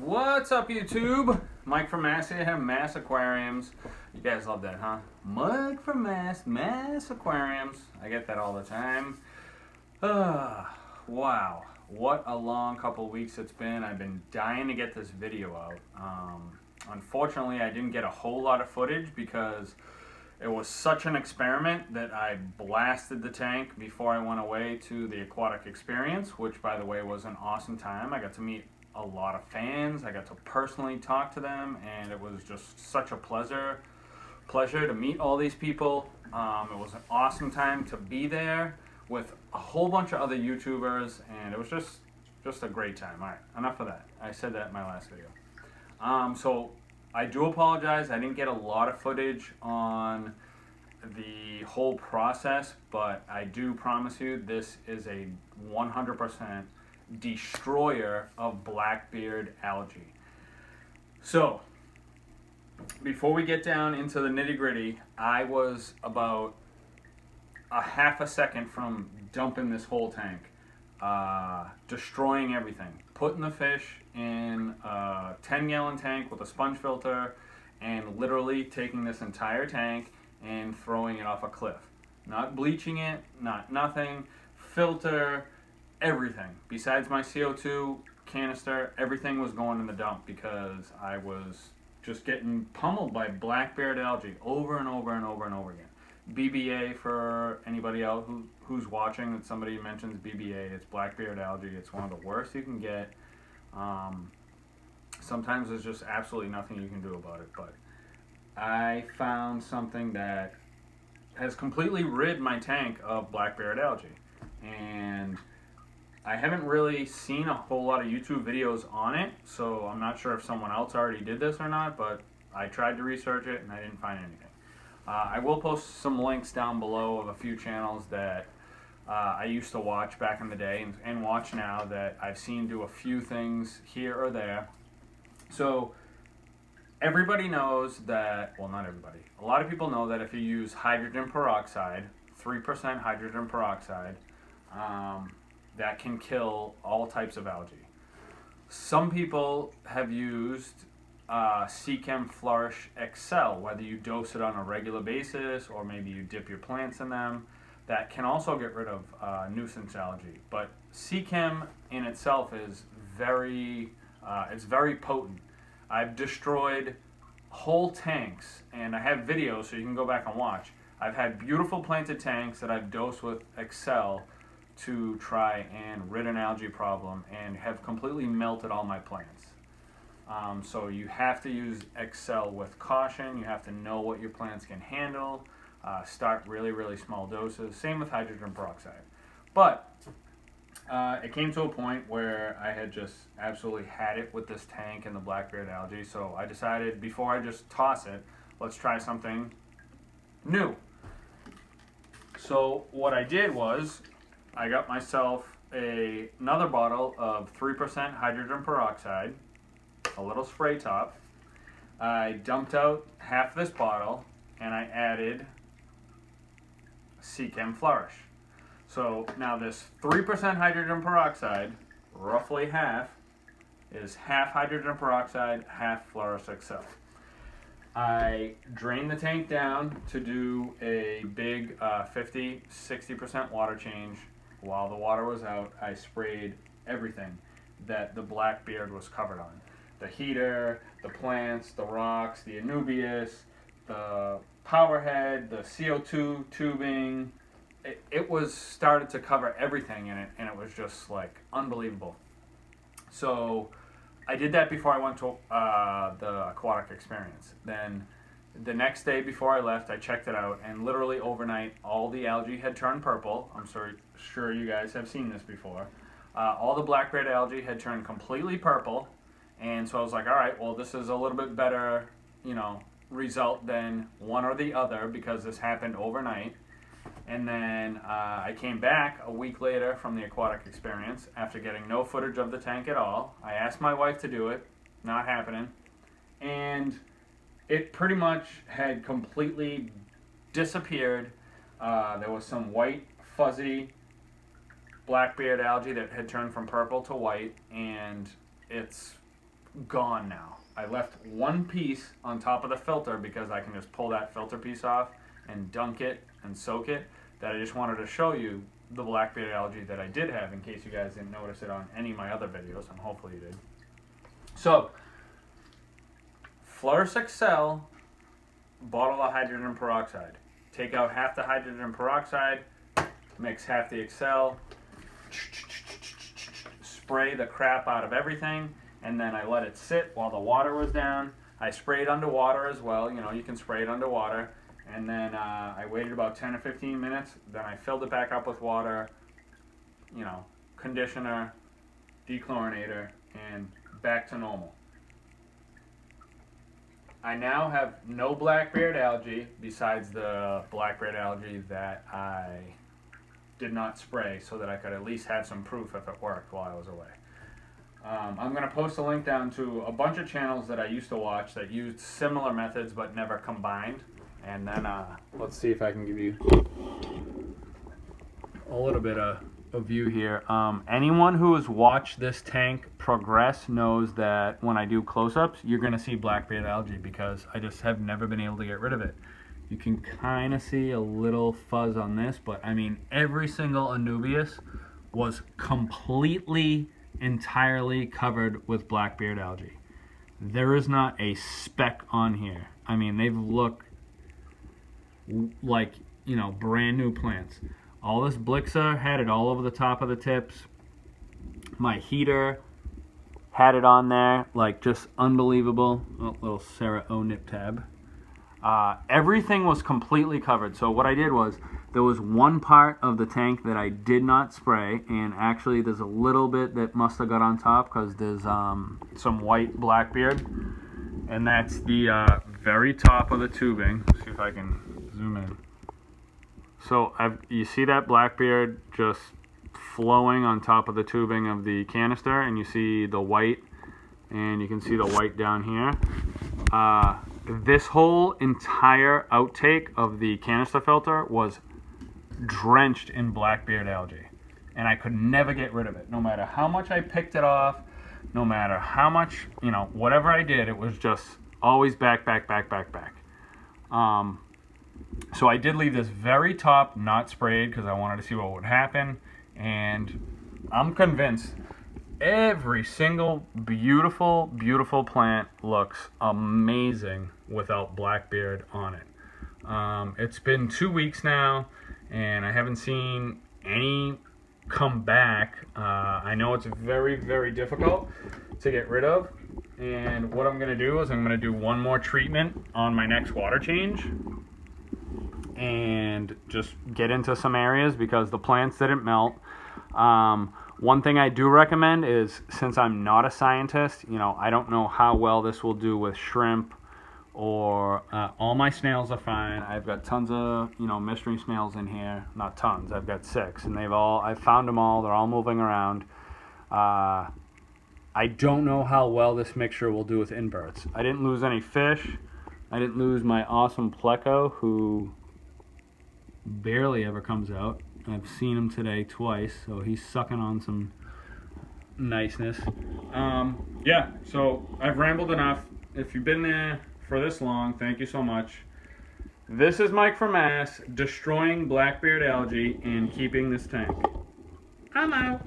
What's up, YouTube? Mike from Mass here, Mass Aquariums. You guys love that, huh? Mike from Mass Aquariums. I get that all the time. Wow, what a long couple of weeks it's been. I've been dying to get this video out. Unfortunately, I didn't get a whole lot of footage because it was such an experiment that I blasted the tank before I went away to the aquatic experience, which, by the way, was an awesome time. I got to meet a lot of fans. I got to personally talk to them, and it was just such a pleasure to meet all these people. It was an awesome time to be there with a whole bunch of other YouTubers, and it was just a great time. All right, enough of that. I said that in my last video. So I do apologize. I didn't get a lot of footage on the whole process, but I do promise you this is a 100% destroyer of black beard algae. So before we get down into the nitty-gritty, I was about a half a second from dumping this whole tank, destroying everything, putting the fish in a 10-gallon tank with a sponge filter and literally taking this entire tank and throwing it off a cliff. Not bleaching it, not nothing, filter, everything. Besides my CO2 canister, everything was going in the dump because I was just getting pummeled by black beard algae over and over and over and over again. BBA, for anybody else who's watching, that somebody mentions BBA, it's black beard algae. It's one of the worst you can get. Sometimes there's just absolutely nothing you can do about it, but I found something that has completely rid my tank of black beard algae. And I haven't really seen a whole lot of YouTube videos on it, so I'm not sure if someone else already did this or not, but I tried to research it and I didn't find anything. I will post some links down below of a few channels that I used to watch back in the day and watch now that I've seen do a few things here or there. So everybody knows that, well, not everybody, a lot of people know that if you use hydrogen peroxide, 3% hydrogen peroxide, that can kill all types of algae. Some people have used Seachem Flourish XL, whether you dose it on a regular basis or maybe you dip your plants in them. That can also get rid of nuisance algae. But Seachem in itself is it's very potent. I've destroyed whole tanks, and I have videos so you can go back and watch. I've had beautiful planted tanks that I've dosed with XL to try and rid an algae problem and have completely melted all my plants. So you have to use XL with caution. You have to know what your plants can handle. Start really small doses. Same with hydrogen peroxide. But it came to a point where I had just absolutely had it with this tank and the black beard algae. So I decided, before I just toss it, let's try something new. So what I did was I got myself another bottle of 3% hydrogen peroxide, a little spray top. I dumped out half this bottle and I added Seachem Flourish. So now this 3% hydrogen peroxide, roughly half, is half hydrogen peroxide, half Flourish XL. I drained the tank down to do a big 50-60% water change. While the water was out, I sprayed everything that the black beard was covered on. The heater, the plants, the rocks, the Anubias, the power head, the CO2 tubing. It was started to cover everything in it, and it was just like unbelievable. So I did that before I went to the aquatic experience. Then the next day before I left, I checked it out, and literally overnight, all the algae had turned purple. I'm sure you guys have seen this before. All the black beard algae had turned completely purple, and so I was like, all right, well, this is a little bit better, result than one or the other because this happened overnight. And then I came back a week later from the aquatic experience after getting no footage of the tank at all. I asked my wife to do it, not happening, and it pretty much had completely disappeared. There was some white, fuzzy black beard algae that had turned from purple to white, and it's gone now. I left one piece on top of the filter because I can just pull that filter piece off and dunk it and soak it. That I just wanted to show you the black bearded algae that I did have, in case you guys didn't notice it on any of my other videos, and hopefully you did. So, Flourish Excel bottle of hydrogen peroxide. Take out half the hydrogen peroxide, mix half the Excel, spray the crap out of everything, and then I let it sit while the water was down. I sprayed underwater as well. You know, you can spray it underwater. And then I waited about 10 or 15 minutes. Then I filled it back up with water, you know, conditioner, dechlorinator, and back to normal. I now have no black beard algae besides the black beard algae that I did not spray, so that I could at least have some proof if it worked while I was away. I'm going to post a link down to a bunch of channels that I used to watch that used similar methods but never combined. And then let's see if I can give you a little bit of a view here. Anyone who has watched this tank progress knows that when I do close-ups, you're going to see black beard algae, because I just have never been able to get rid of it. You can kind of see a little fuzz on this, but I mean, every single Anubias was completely, entirely covered with black beard algae. There is not a speck on here. I mean, they've looked like, you know, brand new plants. All this Blixa had it all over the top of the tips. My heater had it on there, like, just unbelievable. Oh, little Sarah O nip tab. Everything was completely covered. So what I did was, there was one part of the tank that I did not spray, and actually there's a little bit that must have got on top because there's some white blackbeard, and that's the very top of the tubing. Let's see if I can zoom in. So you see that blackbeard just flowing on top of the tubing of the canister, and you see the white, and you can see the white down here. This whole entire outtake of the canister filter was drenched in blackbeard algae, and I could never get rid of it. No matter how much I picked it off, no matter how much, you know, whatever I did, it was just always back. So I did leave this very top not sprayed because I wanted to see what would happen, and I'm convinced every single beautiful plant looks amazing without blackbeard on it. It's been 2 weeks now, and I haven't seen any come back. I know it's very difficult to get rid of, and what I'm going to do is I'm going to do one more treatment on my next water change and just get into some areas because the plants didn't melt. One thing I do recommend is, since I'm not a scientist, you know, I don't know how well this will do with shrimp or all my snails are fine. I've got tons of, you know, mystery snails in here. Not tons, I've got 6, and I've found them all. They're all moving around. I don't know how well this mixture will do with inverts. I didn't lose any fish. I didn't lose my awesome pleco, who barely ever comes out. I've seen him today twice, so he's sucking on some niceness. Yeah, so I've rambled enough. If you've been there for this long, thank you so much. This is Mike from Mass, destroying blackbeard algae and keeping this tank. I'm out.